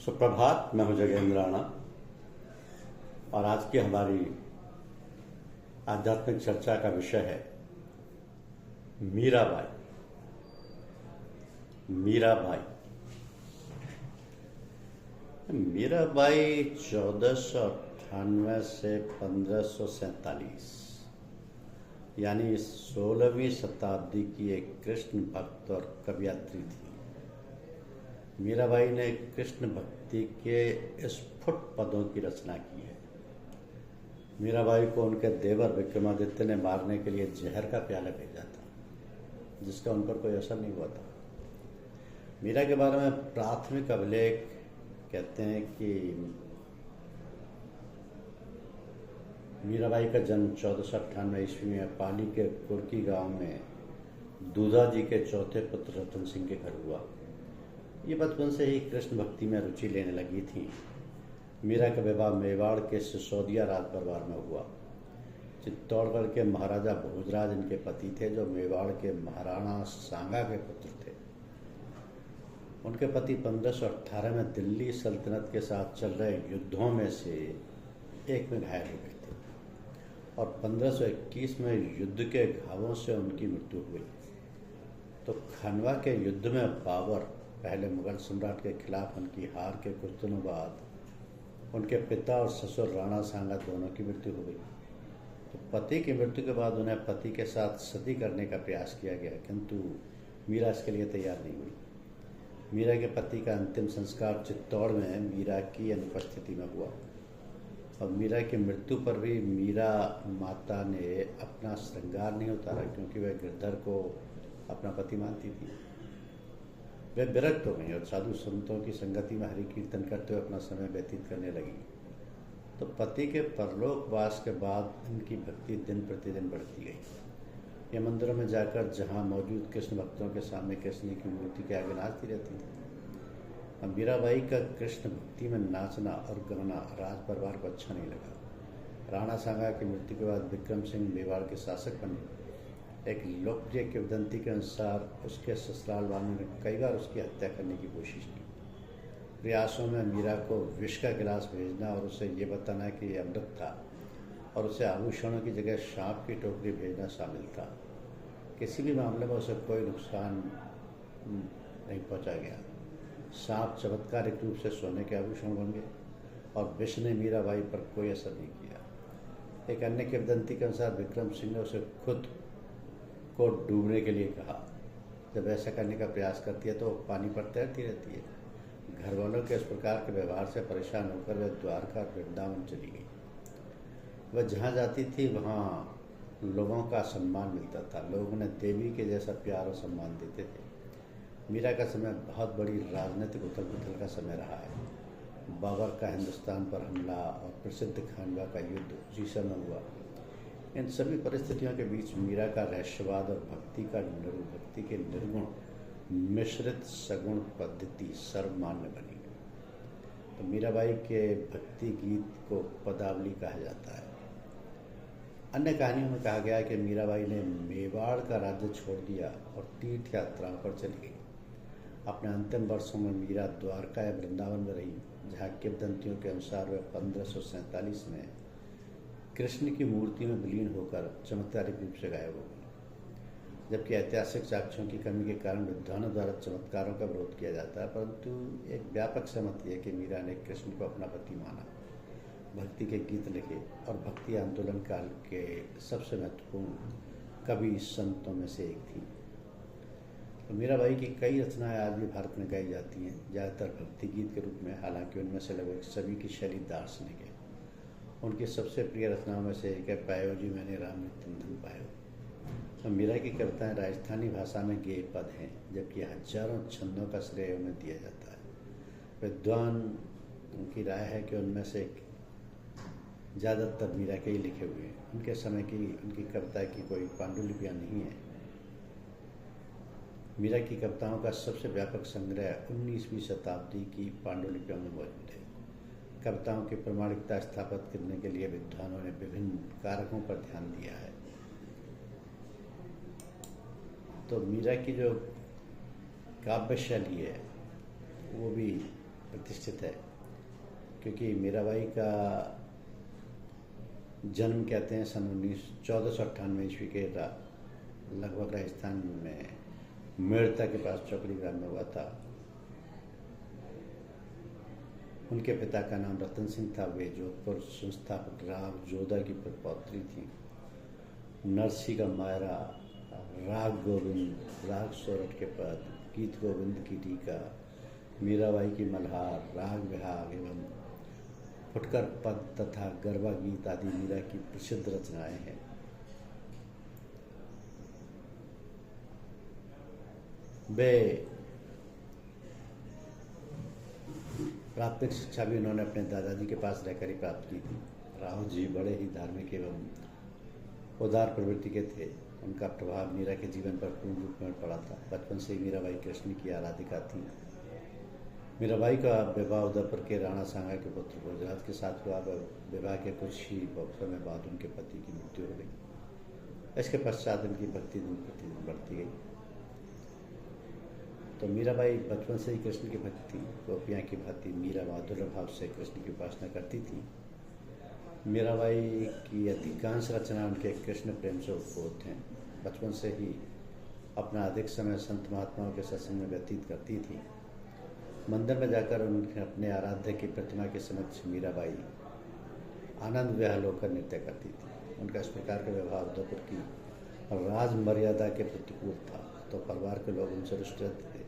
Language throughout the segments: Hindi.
सुप्रभात। मैं हूं जगेंद्र राणा और आज की हमारी आध्यात्मिक चर्चा का विषय है मीराबाई। मीराबाई 1498 से 1547 यानी 16वीं शताब्दी की एक कृष्ण भक्त और कवयित्री थी। मीराबाई ने कृष्ण भक्ति के स्फुट पदों की रचना की है। मीराबाई को उनके देवर विक्रमादित्य ने मारने के लिए जहर का प्याला भेजा था, जिसका उन पर कोई असर नहीं हुआ था। मीरा के बारे में प्राथमिक अभिलेख कहते हैं कि मीराबाई का जन्म 1498 ईस्वी में पाली के कुर्की गांव में दूधा जी के चौथे पुत्र रतन सिंह के घर हुआ। ये बचपन से ही कृष्ण भक्ति में रुचि लेने लगी थी। मीरा का विवाह मेवाड़ के सिसोदिया राज परिवार में हुआ। चित्तौड़गढ़ के महाराजा भोजराज इनके पति थे, जो मेवाड़ के महाराणा सांगा के पुत्र थे। उनके पति 1518 में दिल्ली सल्तनत के साथ चल रहे युद्धों में से एक में घायल हो गए थे और 1521 में युद्ध के घावों से उनकी मृत्यु हुई। तो खनवा के युद्ध में बाबर पहले मुगल सम्राट के खिलाफ उनकी हार के कुछ दिनों बाद उनके पिता और ससुर राणा सांगा दोनों की मृत्यु हो गई। तो पति की मृत्यु के बाद उन्हें पति के साथ सती करने का प्रयास किया गया, किंतु मीरा इसके लिए तैयार नहीं हुई। मीरा के पति का अंतिम संस्कार चित्तौड़ में मीरा की अनुपस्थिति में हुआ और मीरा की मृत्यु पर भी मीरा माता ने अपना श्रृंगार नहीं उतारा, क्योंकि वह गिरधर को अपना पति मानती थी। वे विरक्त हो गई और साधु संतों की संगति में हरि कीर्तन करते हुए अपना समय व्यतीत करने लगी। तो पति के परलोकवास के बाद इनकी भक्ति दिन प्रतिदिन बढ़ती गई। ये मंदिरों में जाकर जहाँ मौजूद कृष्ण भक्तों के सामने कृष्ण की मूर्ति के आगे नाचती रहती थी। अब मीराबाई का कृष्ण भक्ति में नाचना और गाना राज परिवार को अच्छा नहीं लगा। राणा सांगा की मृत्यु के बाद विक्रम सिंह मेवाड़ के शासक बने। एक लोकप्रिय किंवदंती के अनुसार उसके ससुराल वालों ने कई बार उसकी हत्या करने की कोशिश की। प्रयासों में मीरा को विष का गिलास भेजना और उसे ये बताना कि ये अमृत था और उसे आभूषणों की जगह सांप की टोकरी भेजना शामिल था। किसी भी मामले में उसे कोई नुकसान नहीं पहुंचा गया। सांप चमत्कारिक रूप से सोने के आभूषण बन गए और विष ने मीराबाई पर कोई असर नहीं किया। एक अन्य किंवदंती के अनुसार विक्रम सिंह ने उसे खुद को डूबने के लिए कहा। जब ऐसा करने का प्रयास करती है तो पानी पर तैरती रहती है। घर वालों के इस प्रकार के व्यवहार से परेशान होकर वह द्वारका और वृंदावन चली गई। वह जहाँ जाती थी वहाँ लोगों का सम्मान मिलता था। लोग उन्हें देवी के जैसा प्यार और सम्मान देते थे। मीरा का समय बहुत बड़ी राजनीतिक उथल पुथल का समय रहा है। बाबर का हिंदुस्तान पर हमला और प्रसिद्ध खानवा का युद्ध उसी समय हुआ। इन सभी परिस्थितियों के बीच मीरा का रहस्यवाद और भक्ति के निर्गुण मिश्रित सगुण पद्धति सर्वमान्य बनी। तो मीराबाई के भक्ति गीत को पदावली कहा जाता है। अन्य कहानियों में कहा गया है कि मीराबाई ने मेवाड़ का राज्य छोड़ दिया और तीर्थ यात्राओं पर चली गई। अपने अंतिम वर्षों में मीरा द्वारका या वृंदावन में रही, जहाँ किंवदंतियों के अनुसार वह 1547 में कृष्ण की मूर्ति में विलीन होकर चमत्कारिक रूप से गायब हो गई। जबकि ऐतिहासिक साक्ष्यों की कमी के कारण विद्वानों द्वारा चमत्कारों का विरोध किया जाता है, परंतु एक व्यापक सहमति है कि मीरा ने कृष्ण को अपना पति माना, भक्ति के गीत लिखे और भक्ति आंदोलन काल के सबसे महत्वपूर्ण कवि संतों में से एक थी। तो मीराबाई की कई रचनाएं आज भी भारत में गाई जाती हैं, ज़्यादातर भक्ति गीत के रूप में। हालांकि उनमें से लगभग सभी की शैली दार्शनिक है। उनकी सबसे प्रिय रचनाओं में से एक है पायो जी मैंने राम नित्य धन पायो। तो मीरा की कविताएं राजस्थानी भाषा में गेय पद हैं, जबकि हजारों छंदों का श्रेय उन्हें दिया जाता है। विद्वान की राय है कि उनमें से ज़्यादातर मीरा के ही लिखे हुए हैं। उनके समय की उनकी कविता की कोई पांडुलिपियाँ नहीं है। मीरा की कविताओं का सबसे व्यापक संग्रह 19वीं शताब्दी की पांडुलिपियों में मौजूद है। कविताओं की प्रामाणिकता स्थापित करने के लिए विद्वानों ने विभिन्न कारकों पर ध्यान दिया है। तो मीरा की जो काव्य शैली है वो भी प्रतिष्ठित है, क्योंकि मीराबाई का जन्म कहते हैं सन 1498 ईस्वी के लगभग राजस्थान में मेड़ता के पास चौकड़ी ग्राम में हुआ था। उनके पिता का नाम रतन सिंह था। वे जोधपुर संस्थापक राव जोधा की पौत्री थी। नरसी का मायरा, राग गोविंद, राग सोरठ के पद, गीत गोविंद की टीका, मीराबाई की मल्हार, राग विहाग एवं फुटकर पद तथा गरबा गीत आदि मीरा की प्रसिद्ध रचनाएं हैं। वे प्राथमिक शिक्षा भी उन्होंने अपने दादाजी के पास रहकर ही प्राप्त की थी। राव जी बड़े ही धार्मिक एवं उदार प्रवृत्ति के थे। उनका प्रभाव मीरा के जीवन पर पूर्ण रूप में पड़ा था। बचपन से ही मीराबाई कृष्ण की आराधिका थी। मीराबाई का विवाह उदयपुर के राणा सांगा के पुत्र भोजराज के साथ हुआ। विवाह के कुछ ही समय बाद उनके पति की मृत्यु हो गई। इसके पश्चात उनकी भक्ति दिन प्रतिदिन बढ़ती गई। तो मीराबाई बचपन से ही कृष्ण की भक्ति, गोपियाँ की भांति मीरा माधुर्य भाव से कृष्ण की उपासना करती थी। मीराबाई की अधिकांश रचना उनके कृष्ण प्रेम से उत्पोत हैं। बचपन से ही अपना अधिक समय संत महात्माओं के सत्संग में व्यतीत करती थी। मंदिर में जाकर उनके अपने आराध्य की प्रतिमा के समक्ष मीराबाई आनंद विहाल होकर नृत्य करती थी। उनका इस प्रकार का व्यवहार उदयपुर की राज मर्यादा के प्रतिकूल था, तो परिवार के लोग उनसे रुष्ट रहते थे।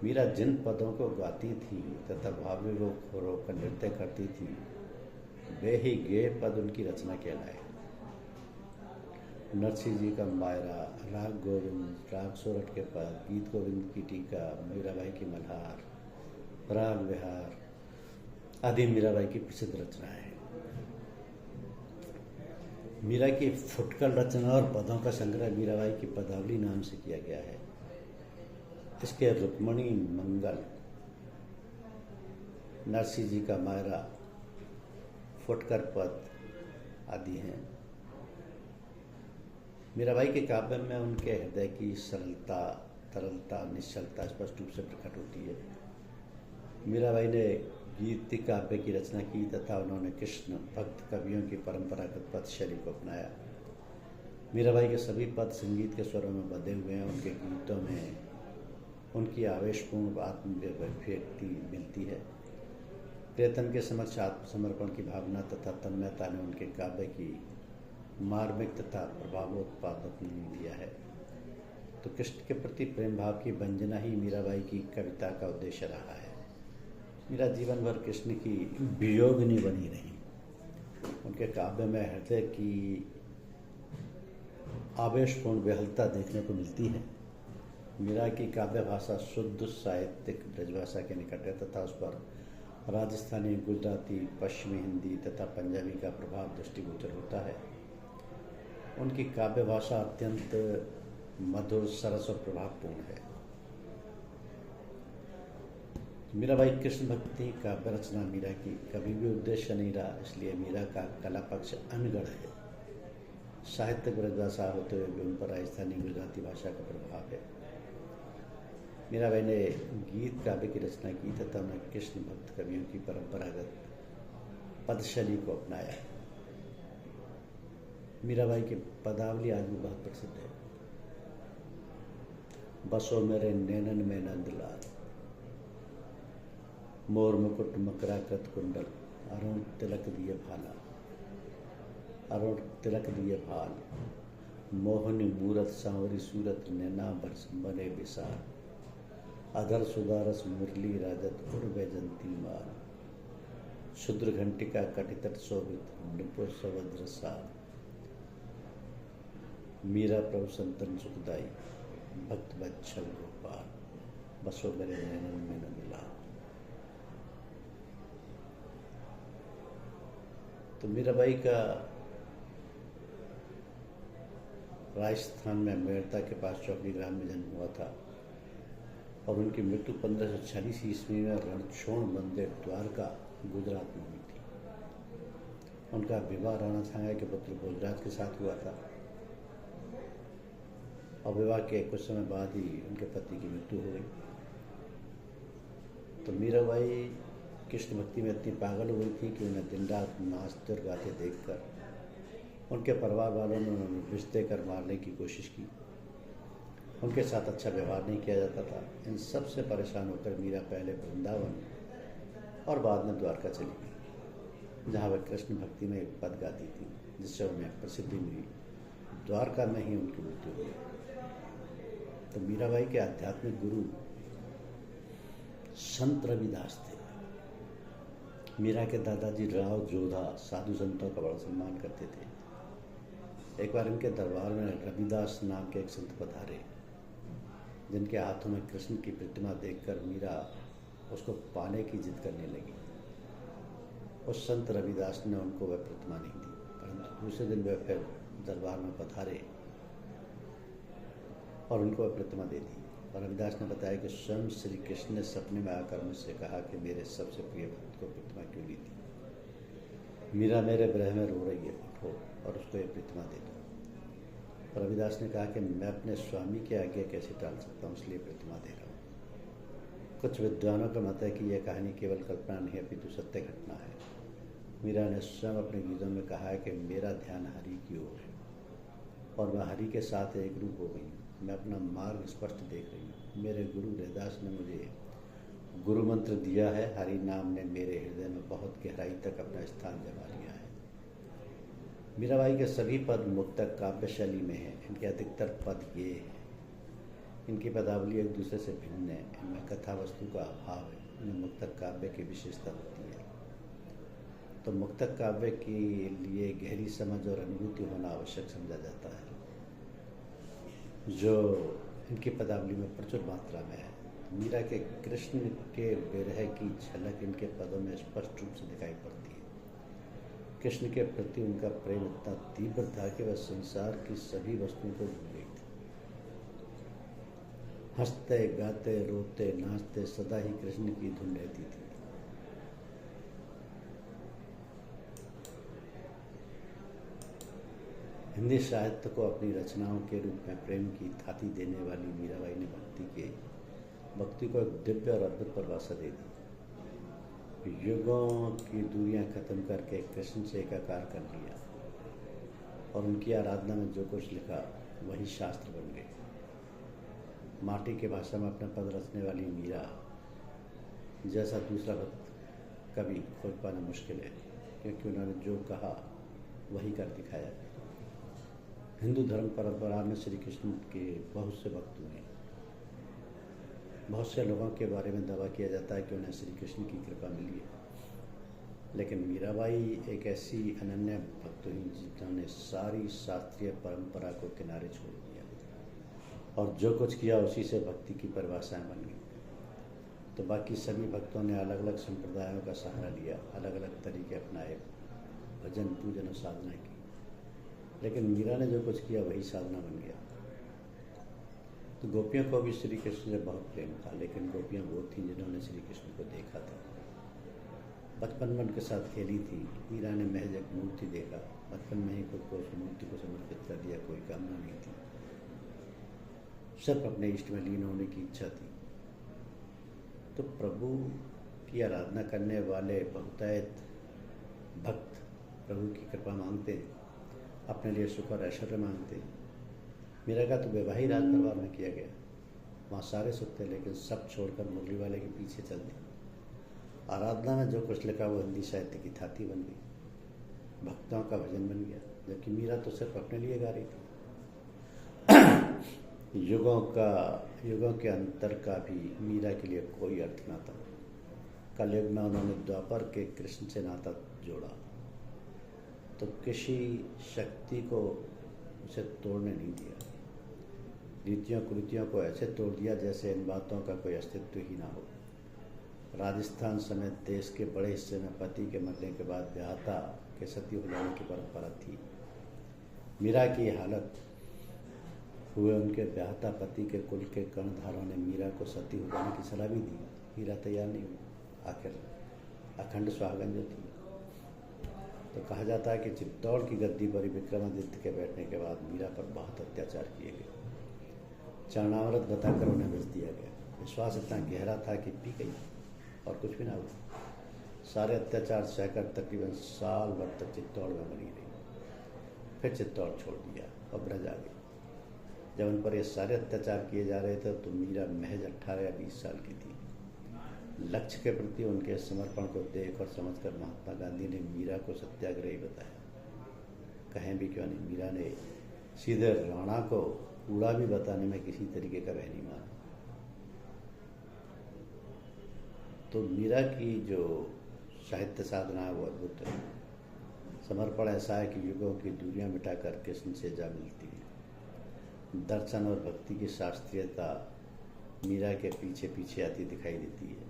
मीरा जिन पदों को गाती थी तथा भावी रूप होकर नृत्य करती थी, वे ही गेय पद उनकी रचना कहलाए। नरसिंह जी का मायरा, राग गोविंद, राग सोरठ के पद, गीत गोविंद की टीका, मीराबाई की मल्हार, राग विहार आदि मीराबाई की प्रसिद्ध रचनाएं हैं। मीरा की फुटकर रचना और पदों का संग्रह मीराबाई की पदावली नाम से किया गया है। इसके रुक्मणी, मंगल, नरसिंह जी का मायरा, फुटकर पद आदि हैं। मीराबाई के काव्य में उनके हृदय की सरलता, तरलता, निश्चलता स्पष्ट रूप से प्रकट होती है। मीराबाई ने गीत काव्य की रचना की तथा उन्होंने कृष्ण भक्त कवियों की परंपरागत पद शैली को अपनाया। मीराबाई के सभी पद संगीत के स्वरों में बंधे हुए हैं। उनके गीतों में उनकी आवेशपूर्ण आत्मव्यक्ति मिलती है। प्रियतम के समक्ष आत्मसमर्पण की भावना तथा तन्मयता ने उनके काव्य की मार्मिक तथा प्रभावोत्पादक दिया है। तो कृष्ण के प्रति प्रेम भाव की वंजना ही मीराबाई की कविता का उद्देश्य रहा है। मीरा जीवन भर कृष्ण की वियोगिनी बनी रही। उनके काव्य में हृदय की आवेशपूर्ण विहलता देखने को मिलती है। मीरा की काव्य भाषा शुद्ध साहित्यिक ब्रजभाषा के निकट है तथा उस पर राजस्थानी, गुजराती, पश्चिमी हिंदी तथा पंजाबी का प्रभाव दृष्टिगोचर होता है। उनकी काव्य भाषा अत्यंत मधुर, सरस और प्रभावपूर्ण है। मीराबाई कृष्ण भक्ति काव्य रचना मीरा की कभी भी उद्देश्य नहीं रहा, इसलिए मीरा का कला पक्ष अनगढ़ है। साहित्यिक ब्रजभाषा होते हुए भी उन पर राजस्थानी, गुजराती भाषा का प्रभाव है। मीराबाई ने गीत काव्य की रचना की तथा उन्हें कृष्ण भक्त कवियों की परंपरागत पदशैली को अपनाया। मीराबाई की पदावली आज भी बहुत प्रसिद्ध है। बसो मेरे नैनन में नंदलाल, मोर मुकुट मकरा कृत कुंडल, अरुण तिलक दिए भाला, अरुण तिलक दिए भाल, मोहनी मूरत सांवरी सूरत, नैना बरस बने विसार, अधर सुदारस मुरली राजत उर वैजंती माल, शुद्र घंटिका कटितट शोभित, निपुण सवज्र साल, मीरा प्रभु संतन सुखदाई, भक्त बच्छल गोपाल, बसो मेरे नैनन में नंदलाल। तो मीराबाई का राजस्थान में मेड़ता के पास चौकड़ी ग्राम में जन्म हुआ था और उनकी मृत्यु 1546 ईस्वी में रणछोड़ मंदिर, द्वारका, गुजरात में हुई थी। उनका विवाह राणा सांगा के पुत्र भोजराज के साथ हुआ था और विवाह के कुछ समय बाद ही उनके पति की मृत्यु हो गई। तो मीराबाई कृष्ण भक्ति में इतनी पागल हुई थी कि उन्हें दिन रात नाचते और गाते देखकर उनके परिवार वालों ने उन्हें विष देकर मारने की कोशिश की। उनके साथ अच्छा व्यवहार नहीं किया जाता था। इन सब से परेशान होकर मीरा पहले वृंदावन और बाद में द्वारका चली गई, जहाँ वह कृष्ण भक्ति में एक पद गाती थी, जिससे उन्हें प्रसिद्धि मिली। द्वारका में ही उनकी मृत्यु हुई। तो मीराबाई के आध्यात्मिक गुरु संत रविदास थे। मीरा के दादाजी राव जोधा साधु संतों का बड़ा सम्मान करते थे। एक बार इनके दरबार में रविदास नाम के एक संत पधारे, जिनके हाथों में कृष्ण की प्रतिमा देखकर मीरा उसको पाने की जिद करने लगी। उस संत रविदास ने उनको वह प्रतिमा नहीं दी, परंतु दूसरे दिन वह फिर दरबार में पधारे और उनको वह प्रतिमा दे दी। और रविदास ने बताया कि स्वयं श्री कृष्ण ने सपने में आकर मुझसे कहा कि मेरे सबसे प्रिय भक्त को प्रतिमा क्यों ली थी। मीरा मेरे विरह में रो रही है, उठो और उसको ये प्रतिमा दे दो। रविदास ने कहा कि मैं अपने स्वामी की आज्ञा कैसे टाल सकता हूँ, इसलिए प्रतिमा दे रहा हूँ। कुछ विद्वानों का मत है कि यह कहानी केवल कल्पना नहीं अपितु सत्य घटना है। मीरा ने स्वयं अपने गीतों में कहा है कि मेरा ध्यान हरि की ओर है और मैं हरि के साथ एक रूप हो गई। मैं अपना मार्ग स्पष्ट देख रही हूँ। मेरे गुरु रविदास ने मुझे गुरु मंत्र दिया है। हरि नाम ने मेरे हृदय में बहुत गहराई तक अपना स्थान जमा लिया है। मीराबाई के सभी पद मुक्तक काव्य शैली में हैं। इनके अधिकतर पद ये हैं। इनकी पदावली एक दूसरे से भिन्न है। इनमें कथा वस्तु का अभाव है। इनमें मुक्तक काव्य की विशेषता होती है। तो मुक्तक काव्य के लिए गहरी समझ और अनुभूति होना आवश्यक समझा जाता है, जो इनकी पदावली में प्रचुर मात्रा में है। मीरा के कृष्ण के विरह की झलक इनके पदों में स्पष्ट रूप से दिखाई पड़ती है। कृष्ण के प्रति उनका प्रेम इतना तीव्र था कि वह संसार की सभी वस्तुओं को भूल गई थी। हंसते गाते रोते नाचते सदा ही कृष्ण की धुन रहती थी। हिंदी साहित्य को अपनी रचनाओं के रूप में प्रेम की थाती देने वाली मीराबाई ने भक्ति को एक दिव्य और अद्भुत परिभाषा दे दी। युगों की दूरियां खत्म करके कृष्ण से एकाकार कर लिया और उनकी आराधना में जो कुछ लिखा वही शास्त्र बन गए। माटी के भाषा में अपना पद रचने वाली मीरा जैसा दूसरा भक्त कभी खोज पाना मुश्किल है, क्योंकि उन्होंने जो कहा वही कर दिखाया। हिंदू धर्म परंपरा में श्री कृष्ण के बहुत से भक्त हुए। बहुत से लोगों के बारे में दावा किया जाता है कि उन्हें श्री कृष्ण की कृपा मिली है, लेकिन मीराबाई एक ऐसी अनन्य भक्त हुई जिन्होंने सारी शास्त्रीय परंपरा को किनारे छोड़ दिया और जो कुछ किया उसी से भक्ति की परिभाषाएं बन गई। तो बाकी सभी भक्तों ने अलग अलग संप्रदायों का सहारा लिया, अलग अलग तरीके अपनाए, भजन पूजन और साधना की, लेकिन मीरा ने जो कुछ किया वही साधना बन गया। तो गोपियों को भी श्री कृष्ण से बहुत प्रेम था, लेकिन गोपियाँ वो थीं जिन्होंने श्री कृष्ण को देखा था, बचपन में उनके साथ खेली थी। मीरा ने महज एक मूर्ति देखा, बचपन में ही खुद को उस मूर्ति को समर्पित कर दिया, कोई कामना नहीं थी, सिर्फ अपने इष्ट में लीन होने की इच्छा थी। तो प्रभु की आराधना करने वाले बहुतायत भक्त प्रभु की कृपा मांगते, अपने लिए सुख और ऐश्वर्य मांगते। मीरा का तो विवाह ही राज परिवार में किया गया, वहाँ सारे सुख थे, लेकिन सब छोड़कर मुरली वाले के पीछे चल दी। आराधना में जो कुछ लिखा वो हिंदी साहित्य की थाती बन गई, भक्तों का भजन बन गया, जबकि मीरा तो सिर्फ अपने लिए गा रही थी। युगों के अंतर का भी मीरा के लिए कोई अर्थ ना था। कलयुग में उन्होंने द्वापर के कृष्ण से नाता जोड़ा, तो किसी शक्ति को उसे तोड़ने नहीं दिया। रीतियों कुरीतियों को ऐसे तोड़ दिया जैसे इन बातों का कोई अस्तित्व ही ना हो। राजस्थान समेत देश के बड़े हिस्से में पति के मरने के बाद ब्याहता के सती हो जाने की परंपरा थी। मीरा की हालत हुए उनके ब्याहता पति के कुल के कर्णधारों ने मीरा को सती हो जाने की सलाह भी दी। मीरा तैयार नहीं हुई, आखिर अखंड सुहागन जो थी। तो कहा जाता है कि चित्तौड़ की गद्दी पर विक्रमादित्य के बैठने के बाद मीरा पर बहुत अत्याचार किए गए। चरणामृत बताकर उन्हें विष दिया गया। विश्वास इतना गहरा था कि पी गई। और कुछ भी ना हुआ। सारे अत्याचार सहकर तकरीबन साल भर तक चित्तौड़ में बनी रही। फिर चित्तौड़ छोड़ दिया और ब्रज आ गई। जब उन पर ये सारे अत्याचार किए जा रहे थे तो मीरा महज 18 या 20 साल की थी। लक्ष्य के प्रति उनके समर्पण को देख और समझकर महात्मा गांधी ने मीरा को सत्याग्रही बताया। कहें भी क्यों नहीं, मीरा ने सीधे राणा को कूड़ा भी बताने में किसी तरीके का वह नहीं माना। तो मीरा की जो साहित्य साधना है वो अद्भुत है। समर्पण ऐसा है कि युगों की दूरियां मिटाकर कृष्ण से जा मिलती है। दर्शन और भक्ति की शास्त्रीयता मीरा के पीछे पीछे आती दिखाई देती है।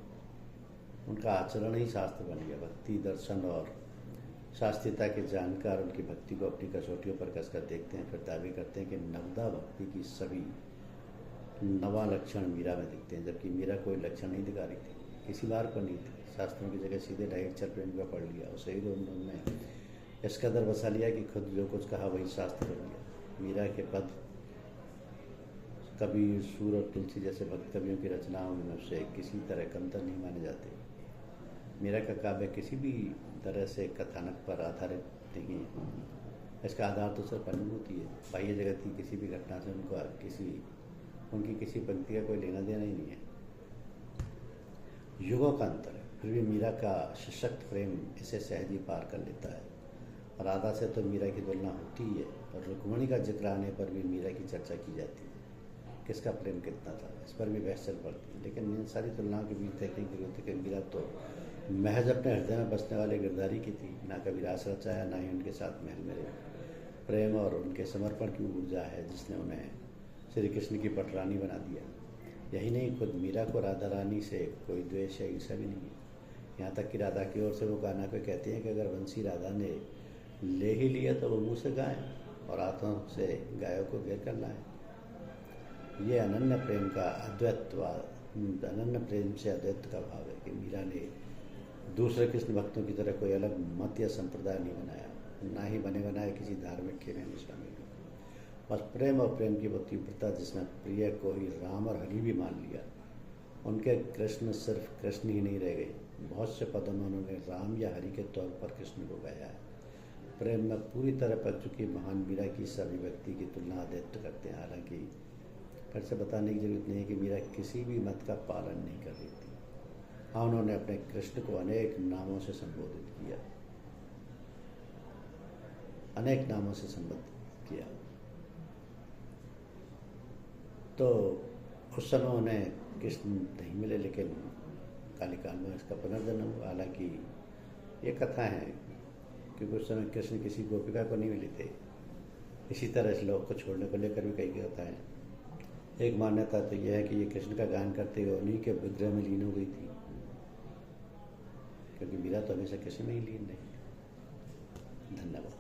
उनका आचरण ही शास्त्र बन गया। भक्ति, दर्शन और शास्त्रीयता के जानकार उनकी भक्ति को अपनी कसौटियों पर कसकर देखते हैं, फिर दावे करते हैं कि नवदा भक्ति की सभी नवा लक्षण मीरा में दिखते हैं, जबकि मीरा कोई लक्षण नहीं दिखा रही थी, किसी मार्ग पर नहीं थी। शास्त्रों की जगह सीधे ढाई अक्षर प्रेम का पढ़ लिया और सही उन्होंने इस कदर बसा लिया कि खुद जो कुछ कहा वही शास्त्र बन गया। मीरा के पद कबीर, सूर और तुलसी जैसे भक्त कवियों की रचनाओं में से किसी तरह कमतर नहीं माने जाते। मीरा का काव्य किसी भी तरह से कथानक पर आधारित नहीं है। इसका आधार तो सिर्फ अनुभूति है। बाह्य जगत की किसी भी घटना से उनकी किसी पंक्ति का कोई लेना देना ही नहीं है। युगों का अंतर है, फिर भी मीरा का सशक्त प्रेम इसे सहज ही पार कर लेता है। राधा से तो मीरा की तुलना होती ही है और रुक्मिणी का जिक्र आने पर भी मीरा की चर्चा की जाती है। किसका प्रेम कितना था, इस पर भी बहस चल पड़ती है। लेकिन इन सारी तुलनाओं के बीच देखने की जरूरत है कि मीरा तो महज अपने हृदय में बसने वाले गिरधारी की थी। ना कभी रास रचाया, ना ही उनके साथ महल में रहे। प्रेम और उनके समर्पण की ऊर्जा है जिसने उन्हें श्री कृष्ण की पटरानी बना दिया। यही नहीं, खुद मीरा को राधा रानी से कोई द्वेष या ईर्ष्या भी नहीं है। यहाँ तक कि राधा की ओर से वो गाना को कहते हैं कि अगर वंशी राधा ने ले ही लिया तो वो मुँह से गाएं और हाथों से गायों को घेर कर लाएं। ये अनन्य प्रेम का अनन्य प्रेम से अद्वैत का भाव है कि मीरा ने दूसरे कृष्ण भक्तों की तरह कोई अलग मत या संप्रदाय नहीं बनाया, ना ही बने बनाए किसी धार्मिक खेमे में शामिल हुए। बस प्रेम और प्रेम की वो तीव्रता जिसमें प्रिय को ही राम और हरि भी मान लिया। उनके कृष्ण सिर्फ कृष्ण ही नहीं रह गए, बहुत से पदों में उन्होंने राम या हरि के तौर पर कृष्ण को गाया है। प्रेम में पूरी तरह पक चुकी महान मीरा की इस अभिव्यक्ति की तुलना अद्वैत करते हैं। हालांकि फिर से बताने की जरूरत नहीं है कि मीरा किसी भी मत का पालन नहीं कर रही थी। हाँ, उन्होंने अपने कृष्ण को अनेक नामों से संबोधित किया, अनेक नामों से संबोधित किया। तो उस समय उन्हें कृष्ण नहीं मिले, लेकिन कालिकाल में इसका पुनर्जन्म हुआ। हालांकि ये कथा है क्योंकि उस समय कृष्ण किसी गोपिका को नहीं मिले थे। इसी तरह इस लोक को छोड़ने को लेकर भी कई कथाएं। एक मान्यता तो यह है कि ये कृष्ण का गान करते हुए उन्हीं के विग्रह में लीन हो गई थी, क्योंकि मीरा तो हमेशा कृष्ण में ही लीन रही। धन्यवाद।